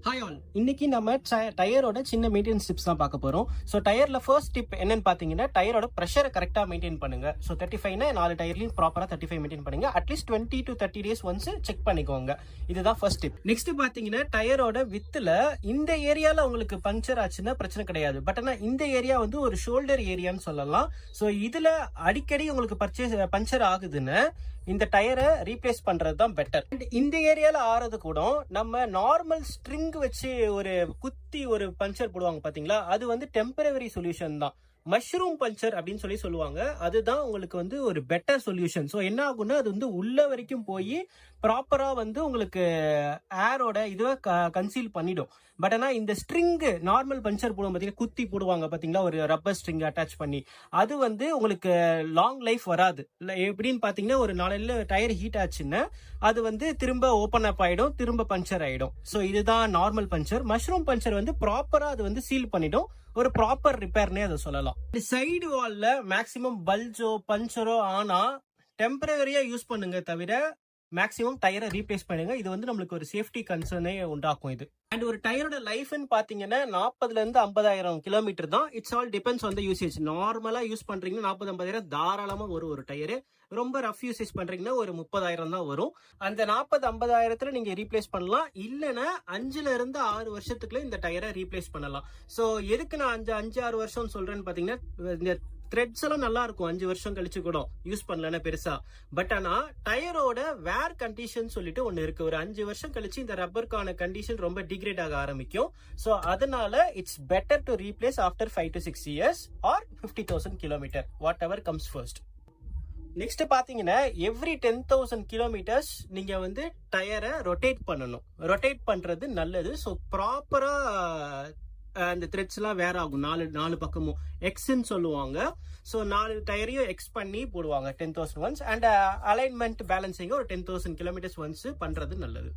Hi all, இன்னைக்கு நம்ம டயரோட சின்ன மெயின்டெனன்ஸ் டிப்ஸ் தான் பார்க்க போறோம். ஸோ டயர்ல ஃபர்ஸ்ட் டிப் என்னன்னு பாத்தீங்கன்னா, டயரோட ப்ரெஷரை கரெக்டா மெயின்டைன் பண்ணுங்க. ஸோ 35னா 4 டயர்லையும் ப்ராப்பரா 35 மெயின்டைன் பண்ணுங்க. At least 20 to 30 days once check பண்ணிக்கோங்க. இதுதான் ஃபர்ஸ்ட் டிப். நெக்ஸ்ட் பாத்தீங்கன்னா, டயரோட வித்துல இந்த ஏரியால உங்களுக்கு பஞ்சர் ஆச்சுன்னா பிரச்சனை கிடையாது. பட் ஆனா இந்த ஏரியா வந்து ஒரு ஷோல்டர் ஏரியான்னு சொல்லலாம். ஸோ இதுல அடிக்கடி உங்களுக்கு பஞ்சர் ஆகுதுன்னு இந்த டயரை ரீப்ளேஸ் பண்றது தான் பெட்டர். இந்த ஏரியால ஆறது கூட நம்ம நார்மல் ஸ்ட்ரிங் வச்சு ஒரு குத்தி ஒரு பஞ்சர் போடுவாங்க பாத்தீங்களா, அது வந்து டெம்பரவரி சொல்யூஷன் தான். மஷ்ரூம் பஞ்சர் அப்படின்னு சொல்லுவாங்க. அதுதான் உங்களுக்கு வந்து ஒரு பெட்டர் சொல்யூஷன். ஸோ என்ன ஆகும்னா, அது வந்து உள்ள வரைக்கும் போய் ப்ராப்பரா வந்து உங்களுக்கு ஏரோட இதுவை கன்சீல் பண்ணிடும். பட் ஆனா இந்த ஸ்ட்ரிங் நார்மல் பஞ்சர் போடுவோம் பாத்தீங்கன்னா, குத்தி போடுவாங்க பாத்தீங்களா, ஒரு ரப்பர் ஸ்ட்ரிங் அட்டாச் பண்ணி, அது வந்து உங்களுக்கு லாங் லைஃப் வராது. எப்படின்னு பாத்தீங்கன்னா, ஒரு நாளையில டயர் ஹீட் ஆச்சுன்னா அது வந்து திரும்ப ஓபன் அப் ஆயிடும், திரும்ப பஞ்சர் ஆயிடும். ஸோ இதுதான் நார்மல் பஞ்சர். மஷ்ரூம் பஞ்சர் வந்து ப்ராப்பரா அது வந்து சீல் பண்ணிடும். ஒரு ப்ராப்பர் ரிப்பேர்னே அதை சொல்லலாம். சைடு வால்ல மேக்சிமம் பல்ஜோ பஞ்சரோ ஆனா டெம்பரரியா யூஸ் பண்ணுங்க, தவிர மேக்ஸிமம் டயரை ரீப்ளேஸ் பண்ணுங்க. இது வந்து நம்மளுக்கு ஒரு சேஃப்டி கன்சர்னே உண்டாக்கும் இது. அண்ட் ஒரு டயரோட லைஃப்னு பாத்தீங்கன்னா 40,000 இருந்து 50,000 கிலோமீட்டர் தான். It's all depends on the usage. நார்மலா யூஸ் பண்றீங்கன்னா 40-50,000 தாராளமா வரும் ஒரு டயரு. ரொம்ப ரஃப் யூசேஜ் பண்றீங்கன்னா ஒரு 30,000 தான் வரும். அந்த 40-50,000 நீங்க ரீப்ளேஸ் பண்ணலாம். இல்லைன்னா 5 இருந்து 6 வருஷத்துக்குள்ள இந்த டயரை ரீப்ளேஸ் பண்ணலாம். ஸோ எதுக்கு நான் 5-6 வருஷம் சொல்றேன்னு பாத்தீங்கன்னா, இந்த த்ரெட்ஸ் எல்லாம் நல்லா இருக்கும் 5 வருஷம் கழிச்சு கூட யூஸ் பண்ணலன்னா பெருசா. பட் ஆனா டயரோட வேர் கண்டிஷன் சொல்லிட்டு ஒன்னு இருக்கு. ஒரு 5 வருஷம் கழிச்சு இந்த ரப்பருக்கான கண்டிஷன் ரொம்ப டிகிரேட் ஆக ஆரம்பிக்கும். சோ அதனால it's better to replace after 5 to 6 years or 50,000 kilometre, whatever comes first. Next பாத்தீங்கன்னா, எவ்ரி 10,000 கிலோமீட்டர்ஸ் நீங்க வந்து டயரை ரொட்டேட் பண்ணணும். ரொட்டேட் பண்றது நல்லது. ஸோ ப்ராப்பரா அந்த த்ரெட்ஸ் எல்லாம் வேற ஆகும். நாலு பக்கமும் எக்ஸ்ன்னு சொல்லுவாங்க. ஸோ 4 டயரையும் எக்ஸ் பண்ணி போடுவாங்க 10,000 ஒன்ஸ். அண்ட் அலைன்மெண்ட் பேலன்சிங் ஒரு 10,000 கிலோமீட்டர்ஸ் ஒன்ஸ் பண்றது நல்லது.